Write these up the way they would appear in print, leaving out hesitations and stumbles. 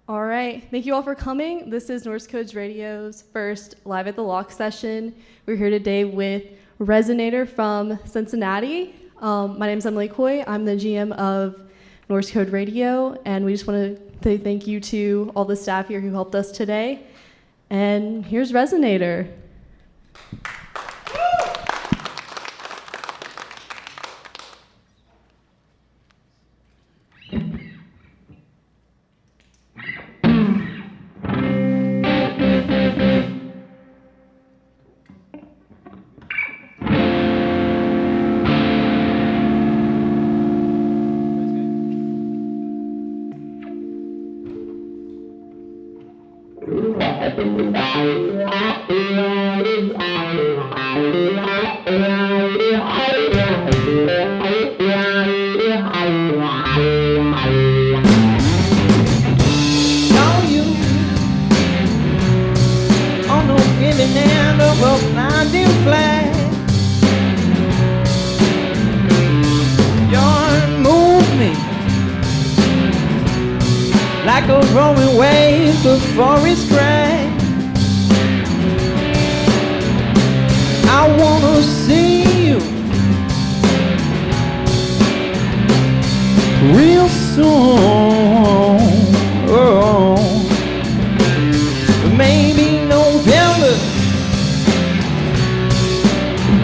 All right, thank you all for coming. This is Norse Codes Radio's first Live at the Loch session. We're here today with Resonator from Cincinnati. My name is Emily Coy. I'm the GM of Norse Code Radio, and we just want to say thank you to all the staff here who helped us today. And here's Resonator. Like a rolling wave before it's crash. I wanna see you real soon. Oh, maybe November.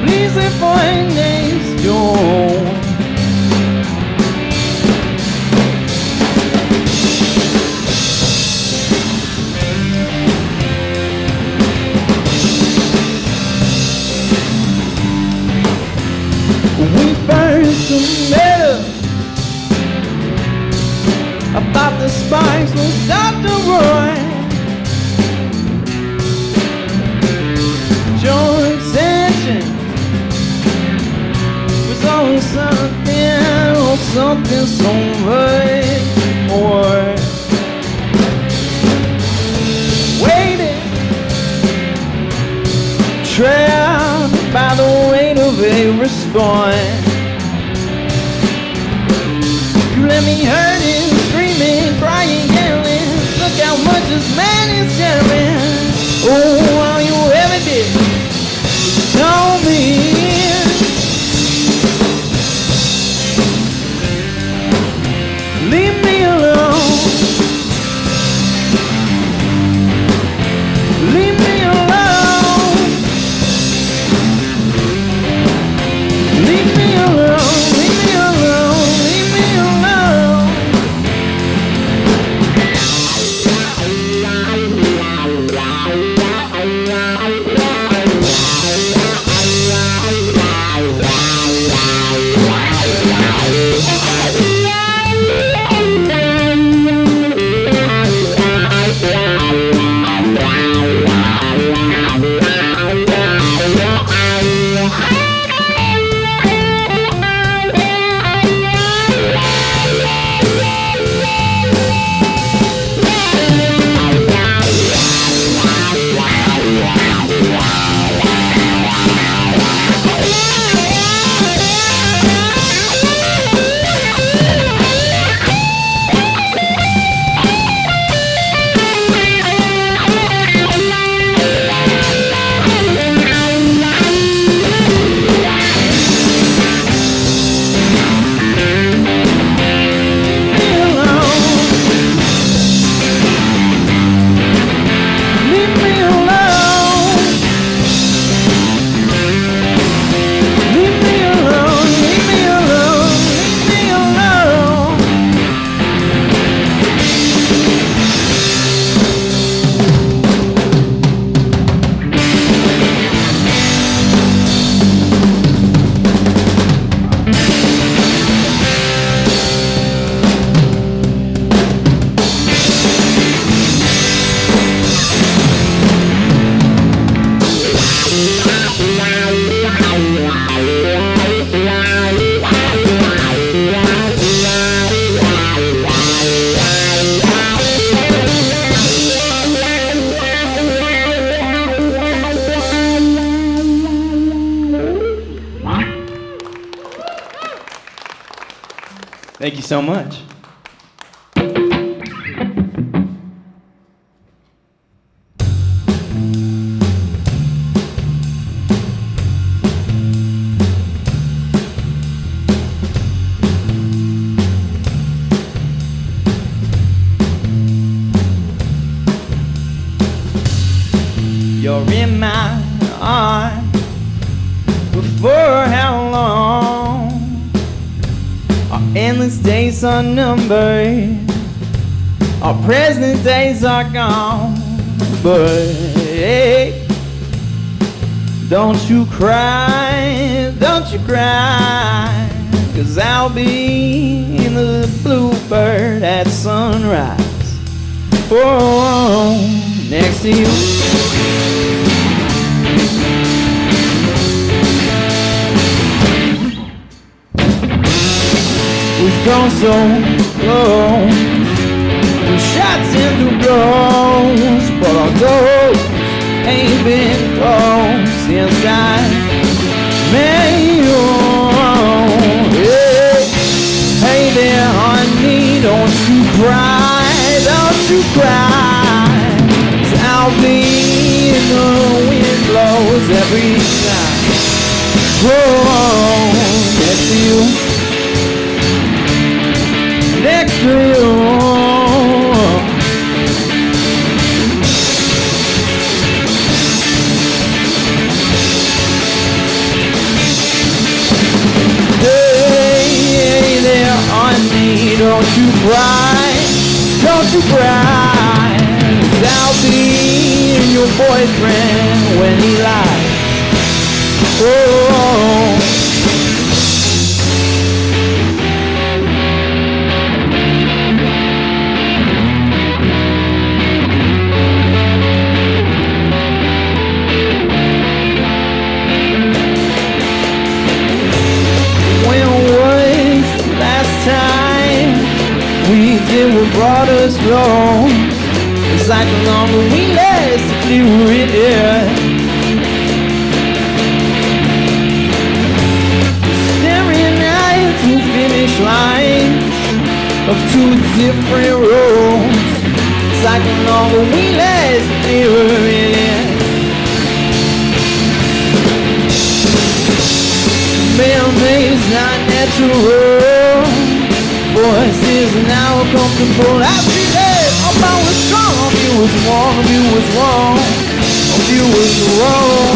Please, if I next door. We first met about the sparks will stop the roar. Joint tension was always something or something so much more. Waiting, trapped by the weight of a response. You let me hurting, screaming, crying, yelling. Look how much this man is sharing. Oh, all you ever did was tell me. Leave me alone. Leave me alone. Leave me alone. Leave me alone. Leave me alone. Thank you so much. you're in my arms. But for how long? Our endless days are numbered. Our present days are gone. But hey, don't you cry, 'cause I'll be in the bluebird at sunrise. Oh, next to you. We've gone so close, through shots and through blows, but our goals ain't been close since I met you. Hey, hey there, honey, don't you cry, cause I'll be in the wind blows every time. Oh, next to you, next to you. Don't you cry, 'cause I'll be your boyfriend when he lies. Oh, when was the last time we did what brought us wrong? It's like the longer we last, the clearer it is. Staring at two finish lines of two different roads. It's like the longer we last, the clearer it is. Memories not natural. Voices now comfortable. I feel it. If I was strong, if you was wrong, if you was wrong, if you was wrong.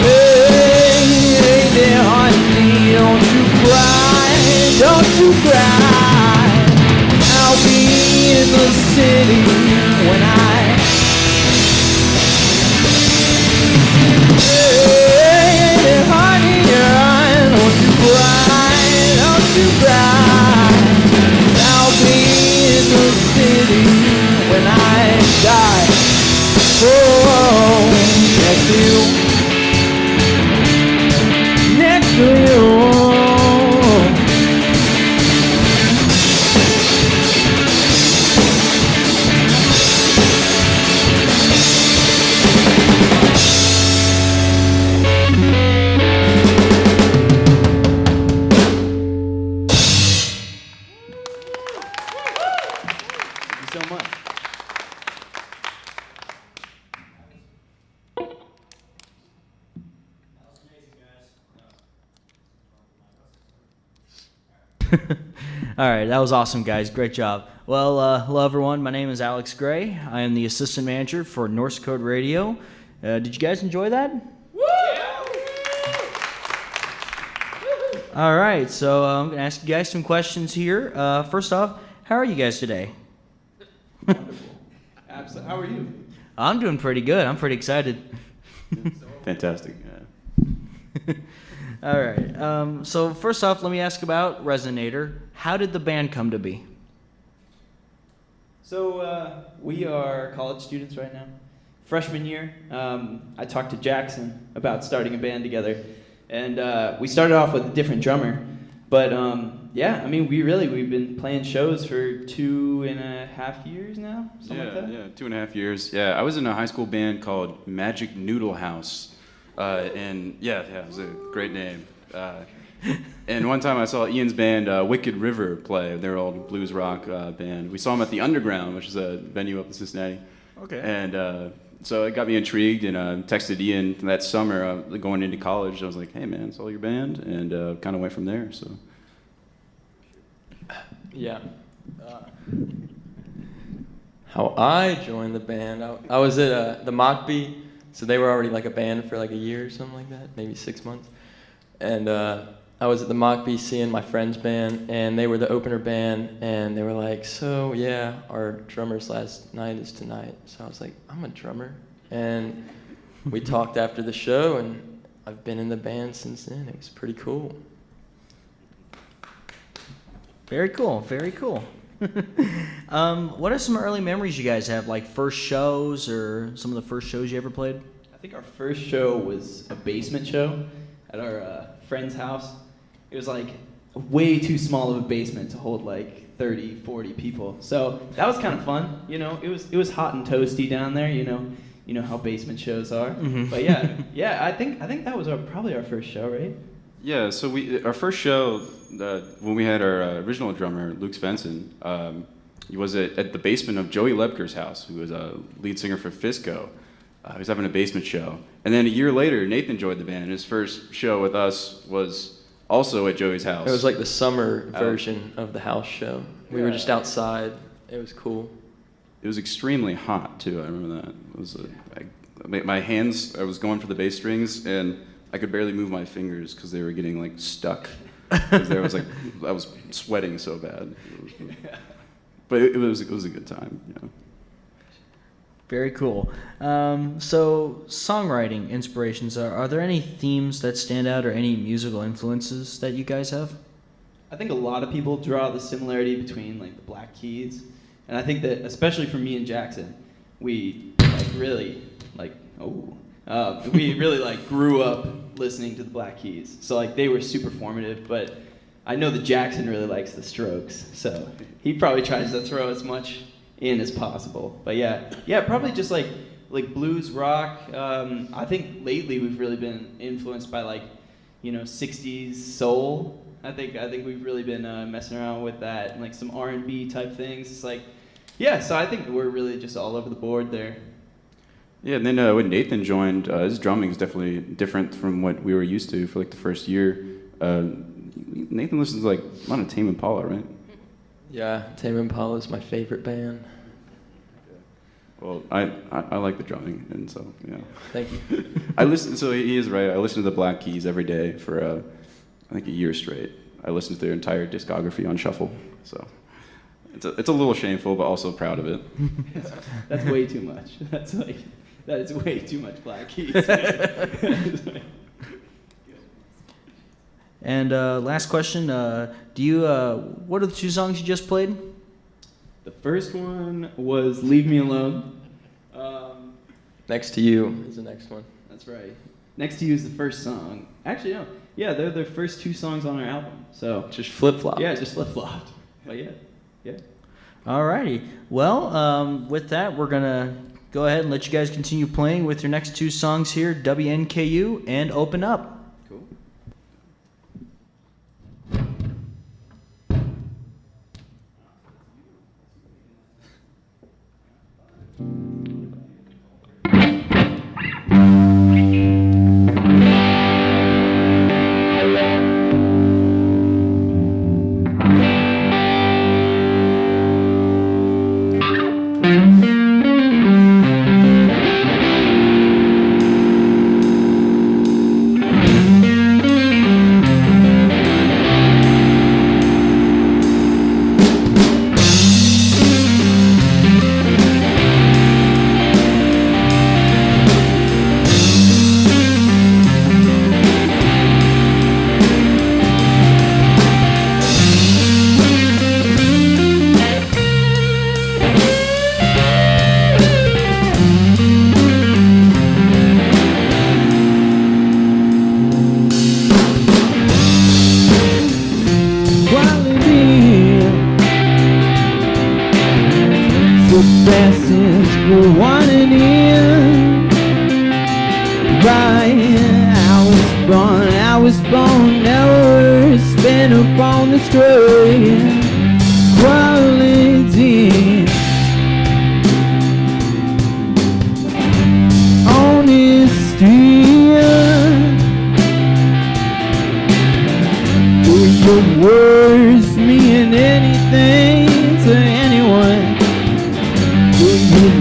Hey, hey there, honey, don't you cry. I'll be in the city when I. Hey, there, honey, don't you cry. I'll be in the city when I die. Oh, next to you, next to you. All right, that was awesome, guys. Great job. Well, hello, everyone. My name is Alex Gray. I am the assistant manager for Norse Code Radio. Did you guys enjoy that? All right, so I'm going to ask you guys some questions here. First off, how are you guys today? Wonderful. Absolutely. How are you? I'm doing pretty good. I'm pretty excited. Fantastic. All right. So first off, let me ask about Resonator. How did the band come to be? So we are college students right now. Freshman year, I talked to Jackson about starting a band together. And we started off with a different drummer. But yeah, I mean, we've been playing shows for 2.5 years now, something like that. Yeah, 2.5 years. Yeah, I was in a high school band called Magic Noodle House. And yeah, it was a great name. And one time I saw Ian's band, Wicked River, play. They're old blues rock band. We saw them at the Underground, which is a venue up in Cincinnati. Okay. And so it got me intrigued, and texted Ian that summer going into college. I was like, hey man, it's all your band, and kind of went from there. So. Yeah. How I joined the band, I was at the Mockbee, so they were already like a band for like a year or something like that, maybe 6 months. And I was at the Mockbee seeing my friend's band, and they were the opener band, and they were like, so yeah, our drummer's last night is tonight. So I was like, I'm a drummer. And we talked after the show, and I've been in the band since then. It was pretty cool. Very cool, very cool. What are some early memories you guys have, like first shows or some of the first shows you ever played? I think our first show was a basement show at our friend's house. It was like way too small of a basement to hold like 30, 40 people. So that was kind of fun. You know, it was hot and toasty down there. You know how basement shows are. Mm-hmm. But yeah, I think that was probably our first show, right? Yeah, so our first show, when we had our original drummer, Luke Svensson, he was at the basement of Joey Lebker's house, who was a lead singer for Fisco. He was having a basement show. And then a year later, Nathan joined the band, and his first show with us was also at Joey's house. It was like the summer version of the house show. We were just outside. It was cool. It was extremely hot, too. I remember that. It was my hands, I was going for the bass strings, and I could barely move my fingers because they were getting like stuck. Because I was sweating so bad. But it was a good time. Yeah. Very cool. So songwriting inspirations, are there any themes that stand out or any musical influences that you guys have? I think a lot of people draw the similarity between like the Black Keys, and I think that especially for me and Jackson, we really grew up listening to the Black Keys. So like they were super formative, but I know that Jackson really likes the Strokes, so he probably tries to throw as much in as possible. But yeah, probably just like blues rock. I think lately we've really been influenced by like 60s soul. I think we've really been messing around with that and like some R&B type things. It's like so I think we're really just all over the board there. Yeah, and then when Nathan joined, his drumming is definitely different from what we were used to for like the first year. Nathan listens to like a lot of Tame Impala, right? Yeah, Tame Impala is my favorite band. Well, I like the drumming, and so yeah. Thank you. So he is right. I listen to the Black Keys every day for I think a year straight. I listened to their entire discography on shuffle. So it's a little shameful, but also proud of it. That's way too much. That is way too much Black Keys. And last question, what are the two songs you just played? The first one was Leave Me Alone. Next to You is the next one. That's right. Next to You is the first song. Actually, no. Yeah, they're the first two songs on our album. So just flip-flopped. Yeah, just flip-flopped. But yeah. Alrighty. Well, with that, we're going to go ahead and let you guys continue playing with your next two songs here, W.N.K.U. and Open Up. Cool.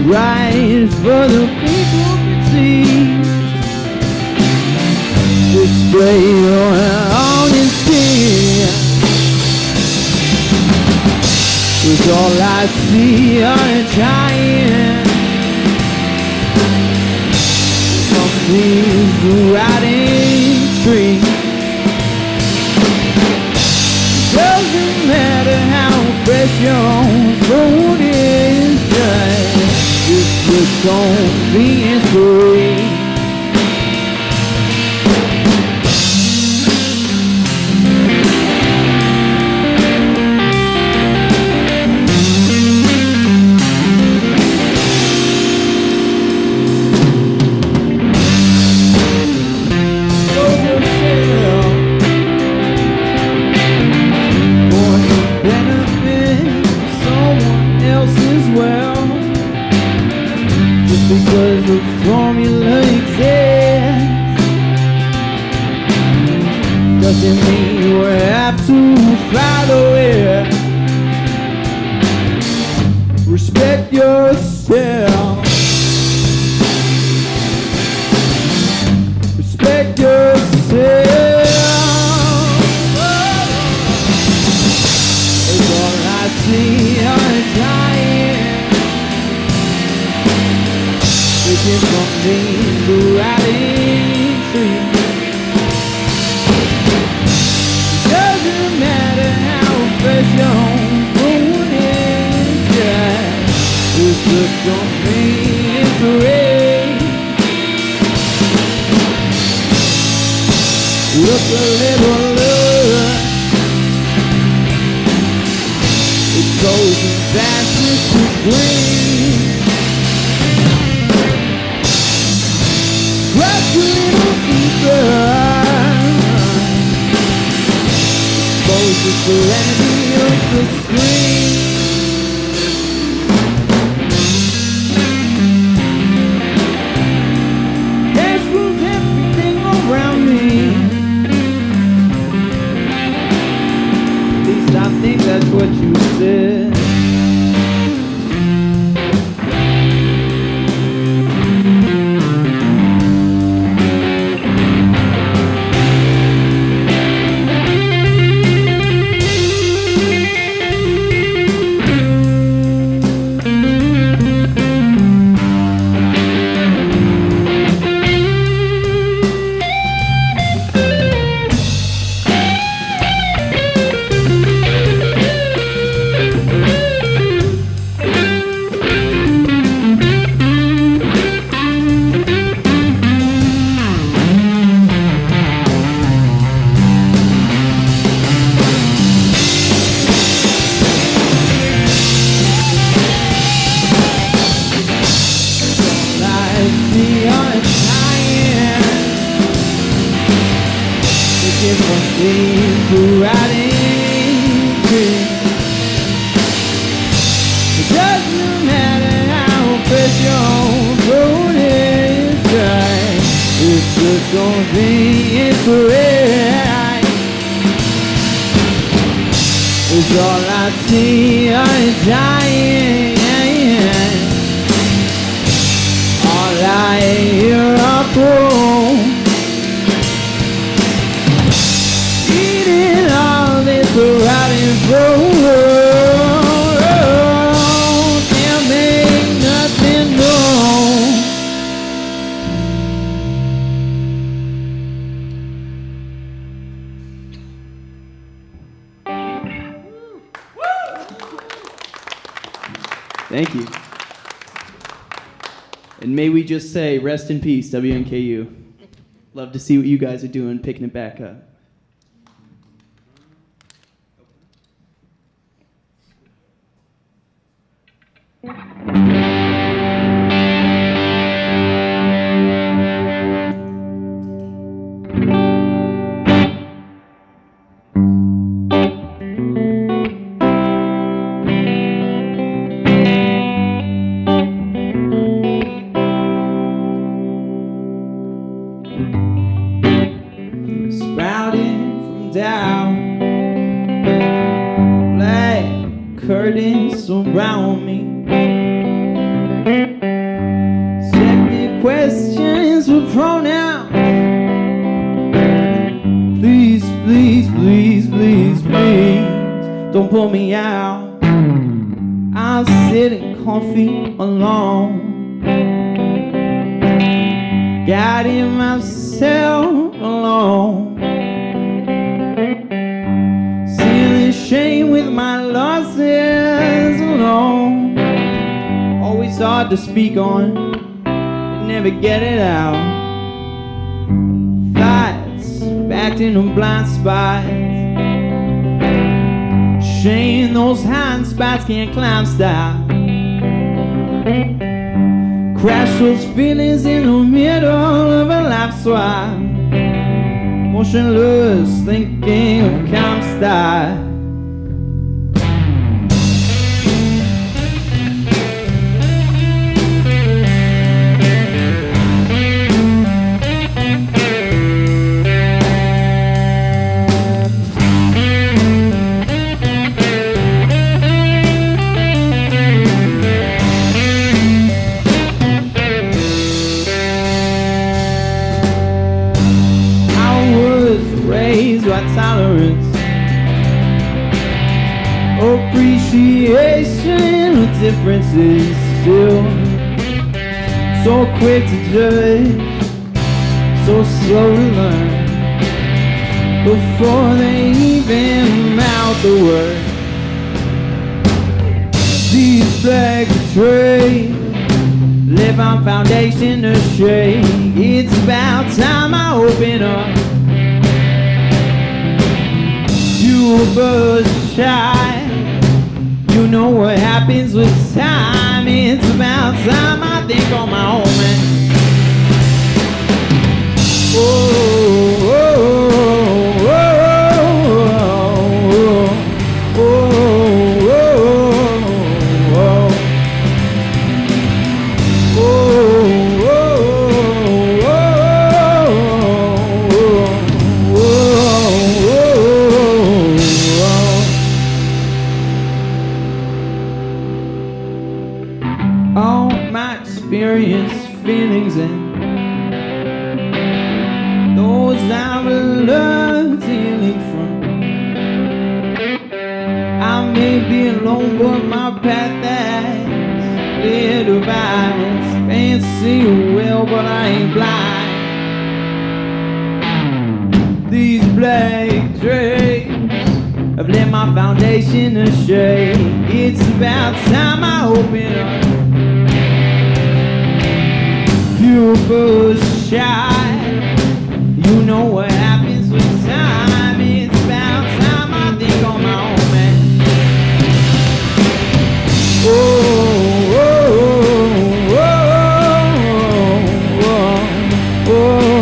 right for the people to see. Display your honesty. With all I see are trying. Some things rotting tree. Doesn't matter how fresh your food is, just look on being free. Because the formula exists doesn't mean you have to follow it. Respect yourself. Respect yourself. It's all I see are dying. Looking from me to riding tree. Doesn't matter how fresh your food is, just look on me and parade. Look a little look. It goes as fast as you breathe. Rush a little deeper. Expose the serenity of the screen. This was everything around me. At least I think that's what you said. Is all I see are dying. All I hear are bones. Eating all this rotting food. Can't make nothing known. Thank you. And may we just say, rest in peace, W.N.K.U. Love to see what you guys are doing, picking it back up. Down, black curtains surround me. questions for pronouns. Please, please, please, please, please, don't pull me out. I'm sitting comfy alone, guiding myself alone, sealing shame with my losses alone. Always hard to speak on, but never get it out. Fights backed into blind spots, shame those hind spots can't climb style. Crash those feelings in the middle of a life swap, motionless thinking of calm style. Tolerance, appreciation of differences, still so quick to judge, so slow to learn before they even mouth the word. These black trays live on foundation to shake. It's about time I open up. You buzz shy, you know what happens with time. It's about time I think on my own, man. Oh, oh, oh, oh, oh, feelings and those I've learned healing from. I may be alone, but my path has clear divides. Can't see well, but I ain't blind. These black drapes have let my foundation to shake. It's about time I open up. You push shy, you know what happens with time. It's about time I think on my own, man. Oh, oh, oh, oh, oh, oh,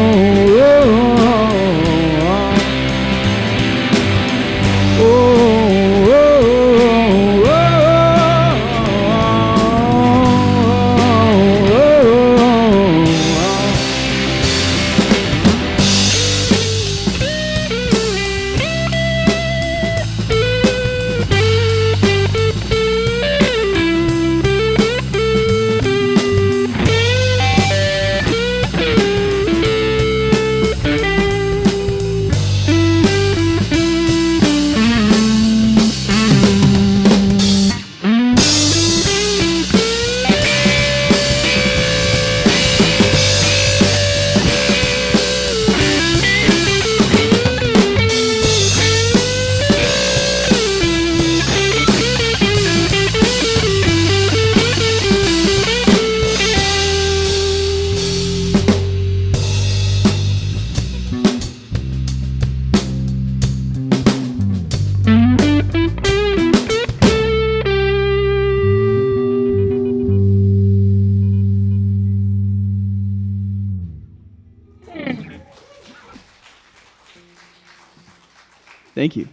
Thank you.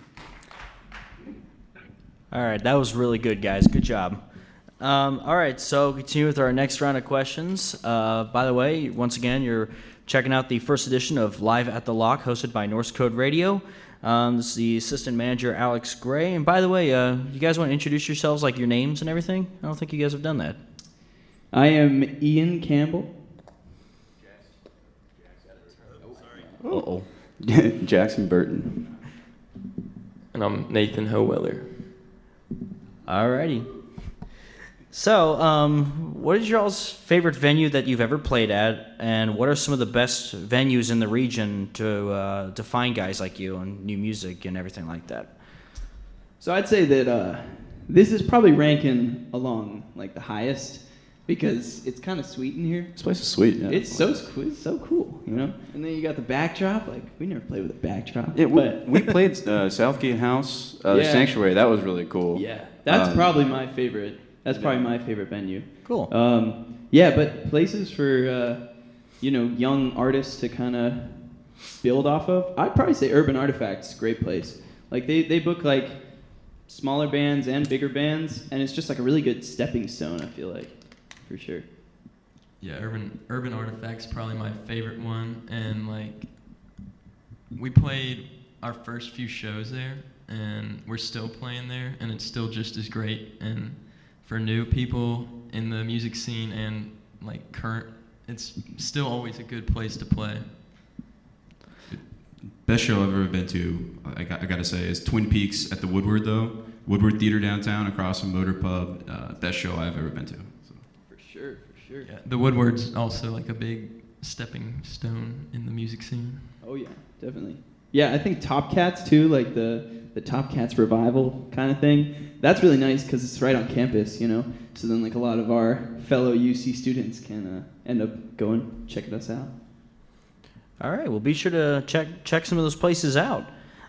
All right, that was really good, guys. Good job. All right, so continue with our next round of questions. By the way, once again, you're checking out the first edition of Live at the Loch, hosted by Norse Code Radio. This is the assistant manager, Alex Gray. And by the way, you guys want to introduce yourselves, like your names and everything? I don't think you guys have done that. I am Ian Campbell. Uh-oh. Jackson Burton. And I'm Nathan Howeller. Alrighty. So, what is y'all's favorite venue that you've ever played at, and what are some of the best venues in the region to find guys like you and new music and everything like that? So I'd say that this is probably ranking along like the highest because it's kind of sweet in here. This place is sweet. Yeah. It's so cool, you know. And then you got the backdrop. Like we never played with a backdrop. Yeah, but we played Southgate House, the Yeah. Sanctuary. That was really cool. yeah, that's probably my favorite. That's probably my favorite venue. Cool. Yeah, but places for young artists to kind of build off of. I'd probably say Urban Artifact's a great place. Like they book like smaller bands and bigger bands, and it's just like a really good stepping stone. I feel like, for sure. Yeah, Urban Artifact's probably my favorite one, and like we played our first few shows there, and we're still playing there, and it's still just as great. And for new people in the music scene and like current, it's still always a good place to play. Best show I've ever been to, I gotta say, is Twin Peaks at the Woodward, though. Woodward Theater downtown, across from Motor Pub. Best show I've ever been to. So. For sure. Yeah, the Woodward's also like a big stepping stone in the music scene. Oh yeah, definitely. Yeah, I think Top Cats too, like the Top Cats revival kind of thing. That's really nice because it's right on campus, you know. So then like a lot of our fellow UC students can end up going checking us out. All right, well, be sure to check some of those places out.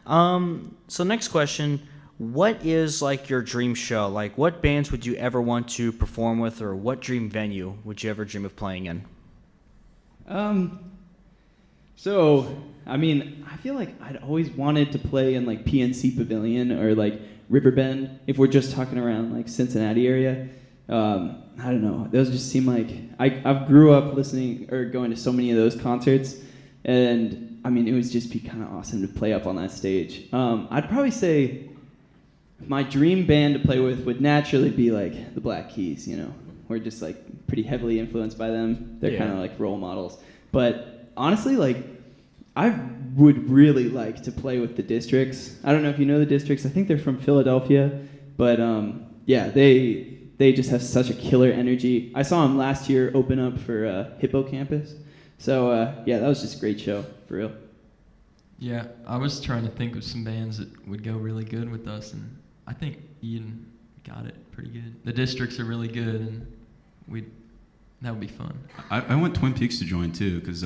So next question, what is like your dream show? Like what bands would you ever want to perform with, or what dream venue would you ever dream of playing in? So, I mean, I feel like I'd always wanted to play in like PNC Pavilion or like Riverbend if we're just talking around like Cincinnati area. I don't know. Those just seem like I've grew up listening or going to so many of those concerts, and I mean it would just be kind of awesome to play up on that stage. I'd probably say my dream band to play with would naturally be like the Black Keys. You know, we're just like pretty heavily influenced by them. They're kind of like role models. But honestly, like I would really like to play with the Districts. I don't know if you know the Districts. I think they're from Philadelphia, but yeah, they just have such a killer energy. I saw them last year open up for Hippocampus. So yeah, that was just a great show, for real. Yeah, I was trying to think of some bands that would go really good with us, and I think Ian got it pretty good. The Districts are really good, and that would be fun. I want Twin Peaks to join too, because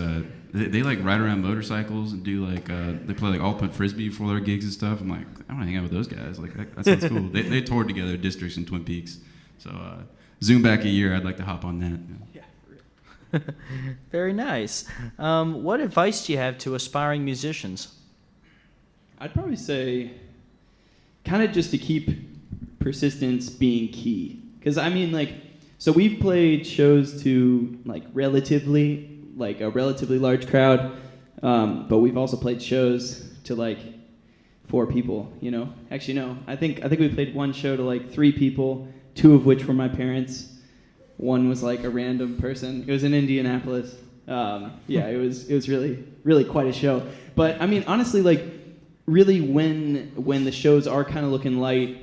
they like ride around motorcycles and do like they play like ultimate frisbee before their gigs and stuff. I'm like, I want to hang out with those guys. Like that sounds cool. They toured together, Districts and Twin Peaks. So zoom back a year, I'd like to hop on that. Yeah, for real. Very nice. What advice do you have to aspiring musicians? I'd probably say kind of just to keep persistence being key. Because I mean, like, so we've played shows to like a relatively large crowd, but we've also played shows to like 4 people, you know? Actually, no, I think we played one show to like 3 people, 2 of which were my parents. One was like a random person. It was in Indianapolis. Yeah, it was really quite a show. But I mean, honestly, like, really when the shows are kind of looking light,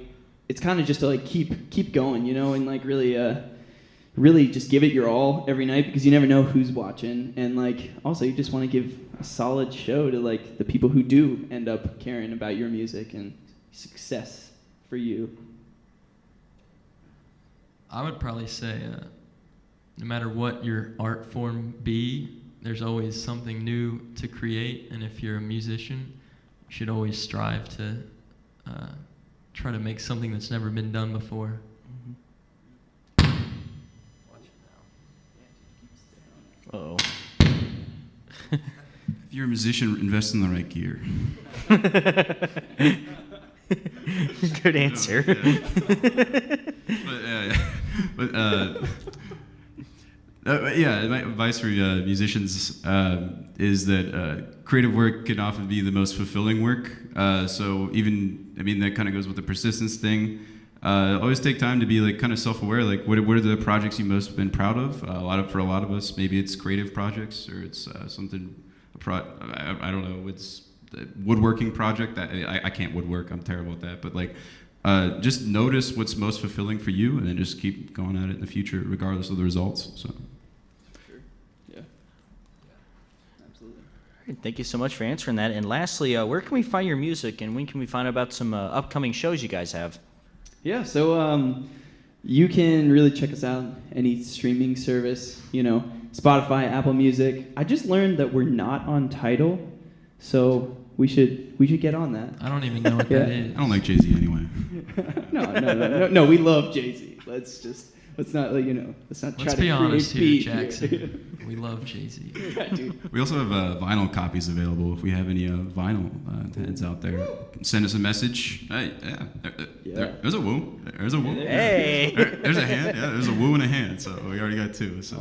it's kind of just to like keep going, you know, and like really just give it your all every night, because you never know who's watching, and like also you just want to give a solid show to like the people who do end up caring about your music and success for you. I would probably say no matter what your art form be, there's always something new to create, and if you're a musician, you should always strive to try to make something that's never been done before. Uh-oh. If you're a musician, invest in the right gear. Good answer. Yeah, my advice for musicians is that creative work can often be the most fulfilling work. So even, I mean, that kind of goes with the persistence thing. Always take time to be like kind of self-aware. Like, what are the projects you most been proud of? For a lot of us, maybe it's creative projects, or it's something I don't know, it's a woodworking project that I can't woodwork. I'm terrible at that. But like, just notice what's most fulfilling for you, and then just keep going at it in the future, regardless of the results. So. Sure. Yeah. Absolutely. All right, thank you so much for answering that. And lastly, where can we find your music, and when can we find out about some upcoming shows you guys have? Yeah, so you can really check us out any streaming service, Spotify, Apple Music. I just learned that we're not on Tidal, so we should get on that. I don't even know what that is. I don't like Jay-Z anyway. No, we love Jay-Z. Let's not try Let's to be create honest here, beef Jackson. We love Jay-Z. Yeah, dude. We also have vinyl copies available. If we have any vinyl heads out there, send us a message. Hey, there's a woo. There's a woo. Hey. There's a hand. Yeah, there's a woo and a hand. So we already got two. So.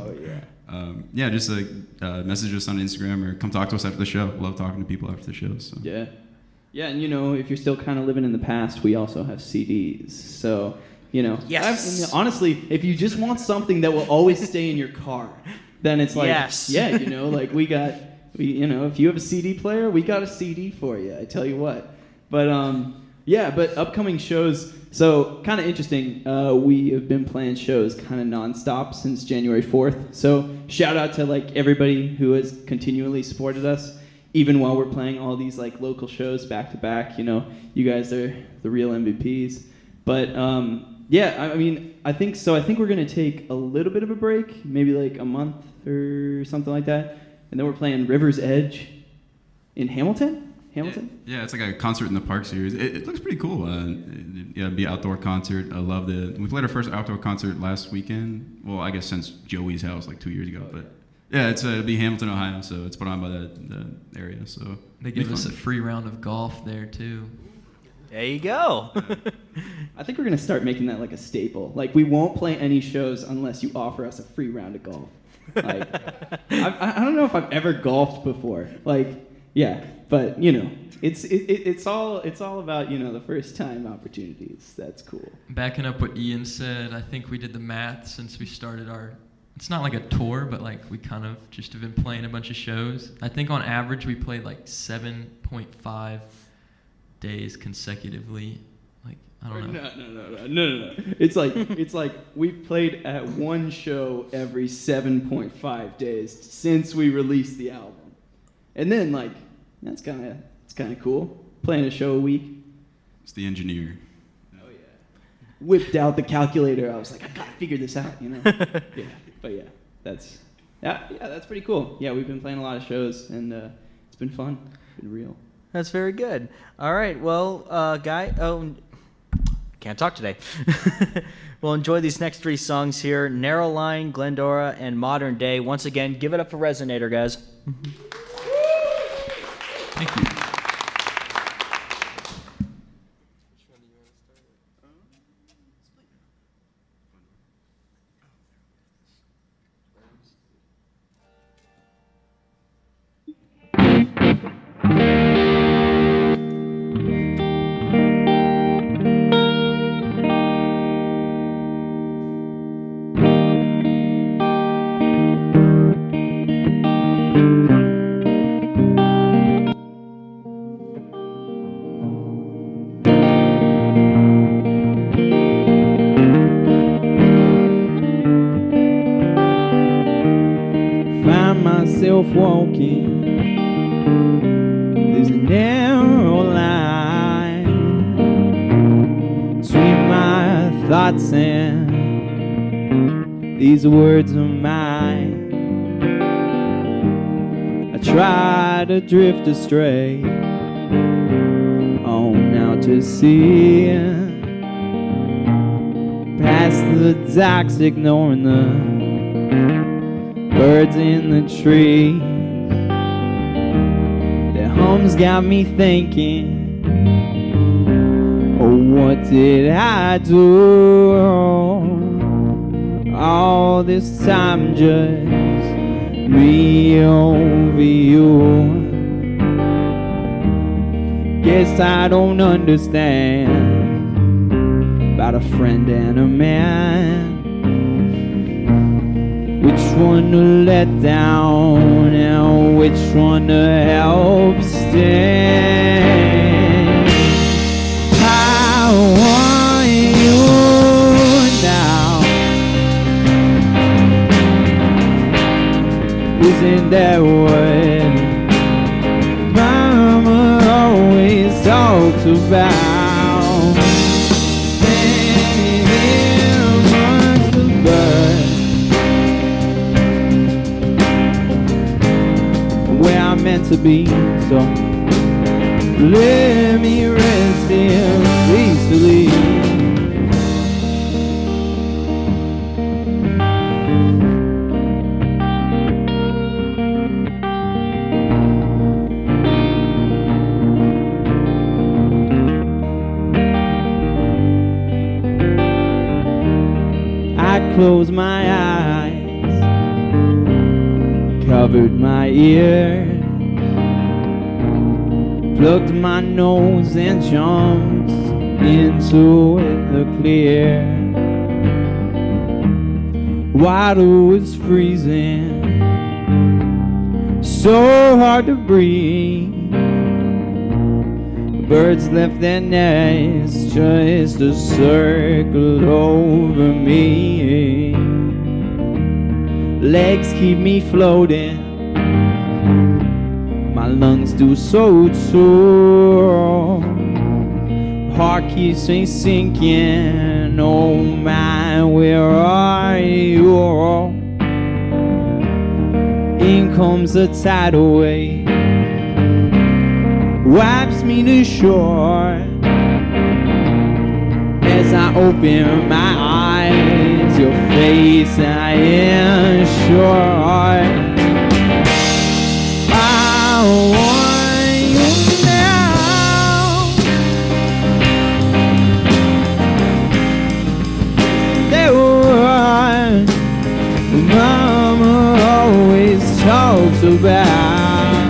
Oh, yeah. Just message us on Instagram or come talk to us after the show. Love talking to people after the show. So. Yeah. Yeah, and if you're still kind of living in the past, we also have CDs. So, Yes. Honestly, if you just want something that will always stay in your car, then it's like, yes. Yeah, like if you have a CD player, we got a CD for you. I tell you what. But but upcoming shows. So kind of interesting. We have been playing shows kind of nonstop since January 4th. So shout out to like everybody who has continually supported us, even while we're playing all these like local shows back to back. You guys are the real MVPs. But I think so. I think we're gonna take a little bit of a break, maybe like a month or something like that, and then we're playing River's Edge in Hamilton. Yeah, it's like a concert in the park series. It looks pretty cool. It'd be an outdoor concert. I love we played our first outdoor concert last weekend. Well, I guess since Joey's house like 2 years ago. But yeah, it'll be Hamilton, Ohio. So it's put on by the area. So They give us a free round of golf there too. There you go. I think we're gonna start making that like a staple. Like we won't play any shows unless you offer us a free round of golf. Like I don't know if I've ever golfed before. Like yeah, but it's all about the first time opportunities. That's cool. Backing up what Ian said, I think we did the math since we started it's not like a tour, but like we kind of just have been playing a bunch of shows. I think on average we played like 7.5 days consecutively. Like I don't know. No. It's like we've played at one show every 7.5 days since we released the album. And then like it's kind of cool playing a show a week. It's the engineer. Oh yeah. Whipped out the calculator. I was like, I gotta figure this out, Yeah. But yeah, that's pretty cool. Yeah, we've been playing a lot of shows and it's been fun. It's been real. That's very good. All right, well, can't talk today. We'll enjoy these next three songs here: Narrow Line, Glendora, and Modern Day. Once again, give it up for Resonator, guys. Thank you. Walking, there's a narrow line between my thoughts and these words of mine. I try to drift astray, on out to sea, past the docks, ignoring the birds in the trees. Their hums got me thinking, oh, what did I do? All this time just me over you. Guess I don't understand about a friend and a man. We one to let down and which one to help stand. I want you now. Isn't that what Mama always talks about? Standing here amongst the birds, where I'm meant to be, so let me rest here peacefully. I closed my eyes, covered my ears, plugged my nose and jumped into the clear. Water was freezing, so hard to breathe. Birds left their nests just to circle over me. Legs keep me floating, my lungs do so too. Heart keeps me sinking, oh my, where are you? In comes a tidal wave, wipes me to shore. As I open my eyes, your face I ensure. I want you now. That one Mama always talks about,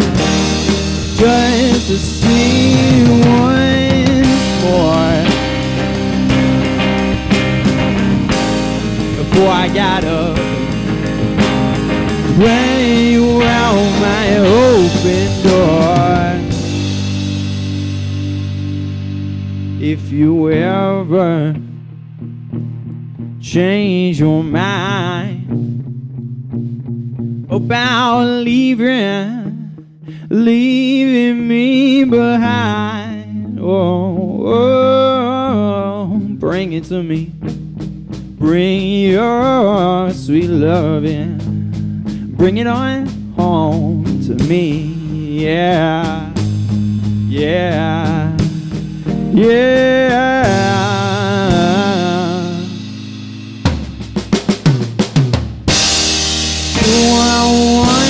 just to see once more before I got up, when you out my open door. If you ever change your mind about leaving me behind, oh, bring it to me. Bring your sweet loving, bring it on home to me. Yeah, yeah, yeah. I want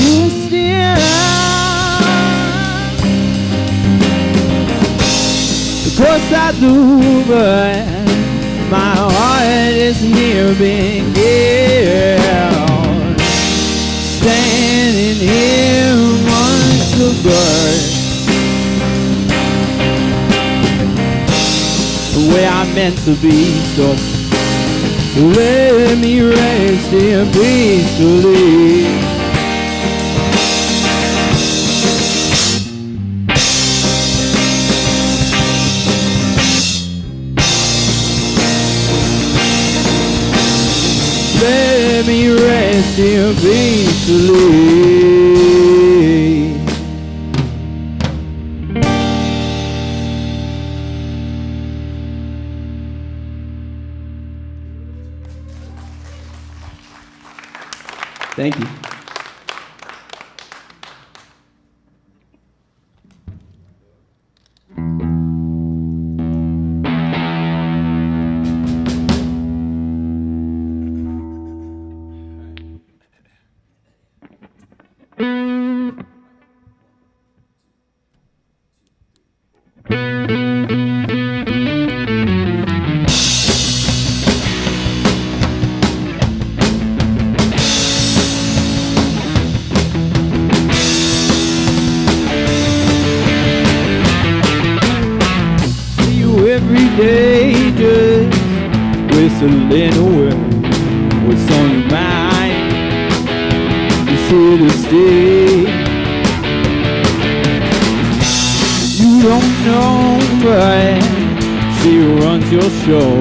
you still. Of course I do, but my heart is near being killed. Standing here amongst the birds, where I'm meant to be, so let me rest here peacefully. Let me rest here peacefully. Thank you. Every day just whistling away what's on your mind. here to stay. You don't know, but she runs your show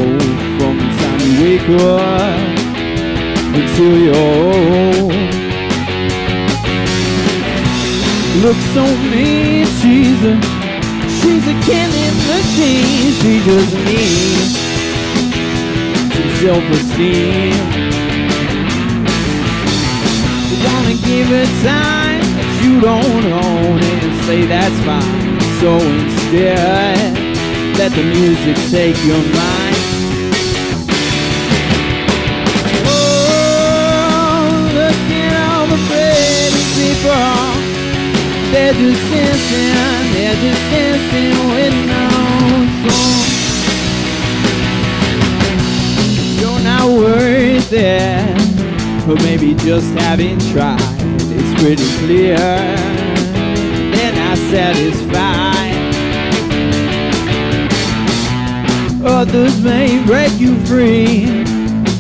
from the time you wake up until you're old. Looks on me, she's a candy machine. She just needs some self-esteem. You wanna give her time that you don't own and say that's fine. So instead, let the music take your mind. Oh, look at all the pretty people. They're just dancing with no song. You're not worth it, but maybe just having tried, it's pretty clear they're not satisfied. Others may break you free,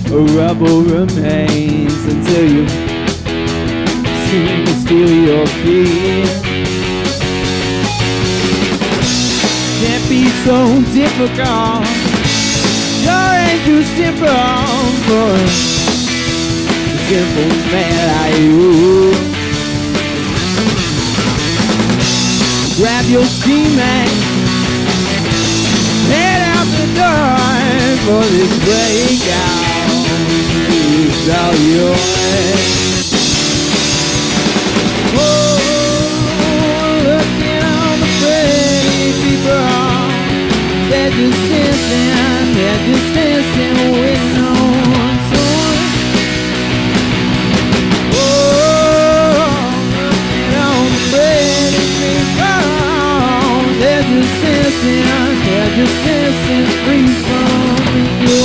a rebel remains until you seem to steal your key. Can't be so difficult, sure ain't too simple for a simple man like you. Grab your ski man, head out the door for this breakout. It's all yours. Oh, look at all the pretty people. They're just dancing with no song. Oh, look at all the pretty people. They're just dancing free from you.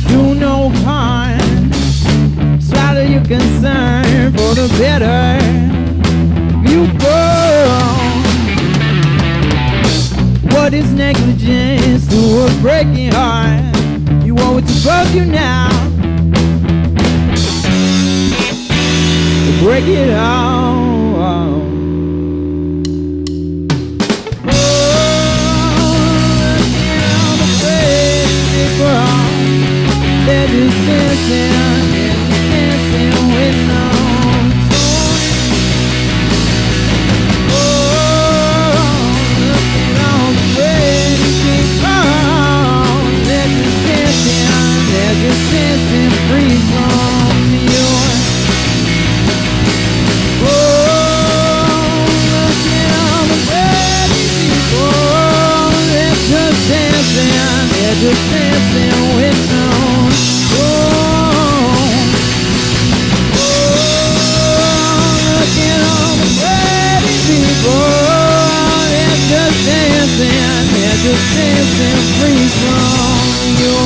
Do no harm, swallow your concern for the better. You go. What is negligence to a breaking heart? You owe it to both you now. Break it all. They're just dancing with no song. Oh, look at all the pretty people. They're just dancing free from you. Oh, look at all the pretty people. They're just dancing with no just dancing free from you.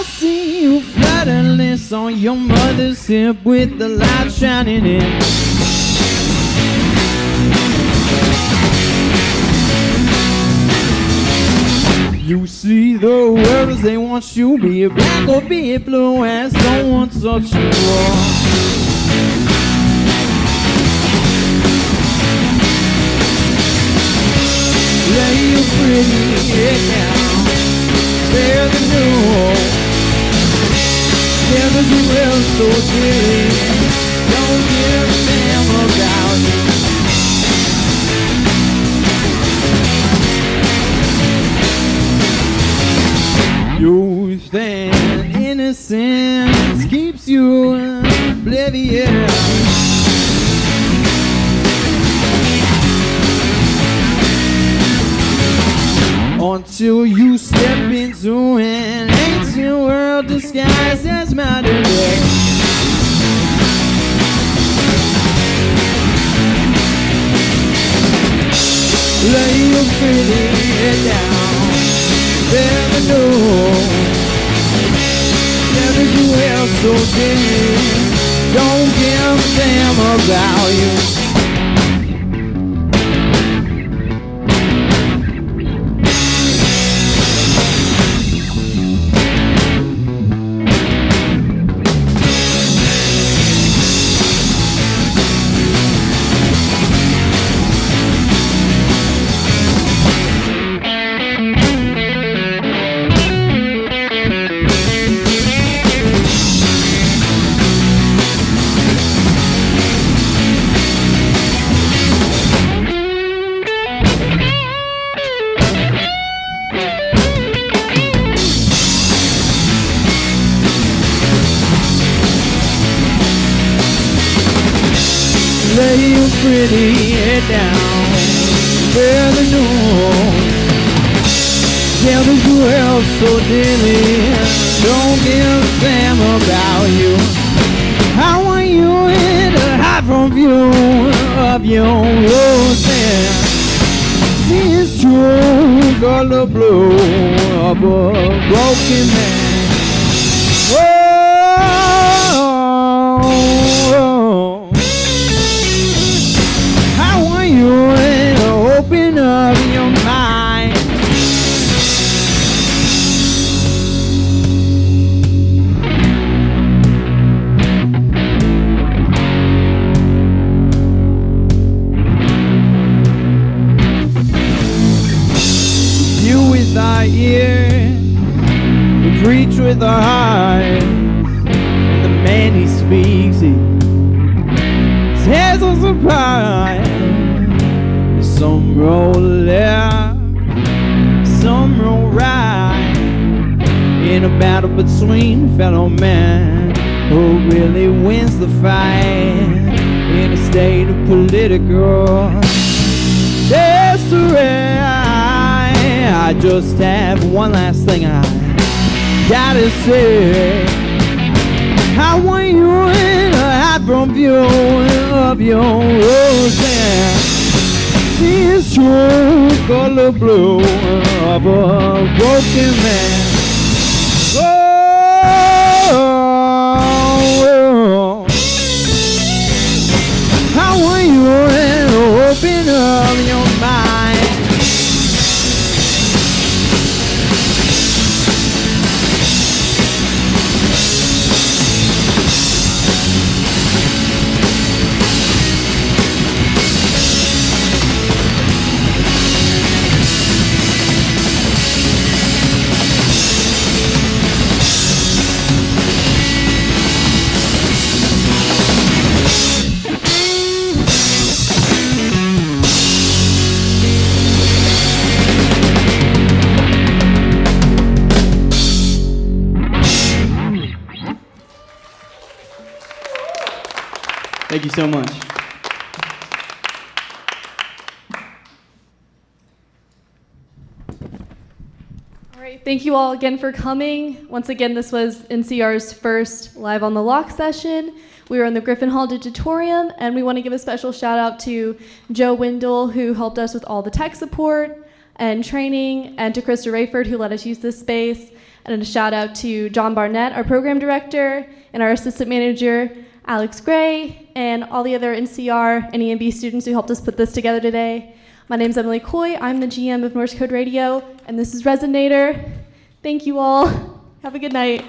see you flirtless on your mother's hip with the light shining in. You see the world as they want you, be it black or be it blue, and someone touch you wrong. Lay your pretty head down, bear the news. Never do well so silly, don't give a damn about you. Youth and innocence keeps you oblivious. Until you step into an ancient world disguised as modern day. Lay your pretty head down, never know. Never do well so deep, don't give a damn about you. Lay your pretty head down, bear the news. Tell the world so daily, don't give a damn about you. I want you in the high from view of your roses. See it's true, color blue of a broken man. Whoa, I want you in the open of your mind. You with our ears, we preach with our hearts, and the man he speaks, he tears us apart. Some roll left, some roll right, in a battle between fellow men. Who really wins the fight in a state of political disarray? I just have one last thing I gotta say. I want you in a high from view of your roses. See it's true, color blue of a broken man. Oh, I want you in the open of your mind. Thank you so much. All right, thank you all again for coming. Once again, this was NCR's first Live on the Loch session. We were in the Griffin Hall Digitorium, and we want to give a special shout out to Joe Wendell, who helped us with all the tech support, and training, and to Krista Rayford, who let us use this space. And a shout out to John Barnett, our program director, and our assistant manager, Alex Gray, and all the other NCR and EMB students who helped us put this together today. My name's Emily Coy. I'm the GM of Norse Code Radio, and this is Resonator. Thank you all. Have a good night.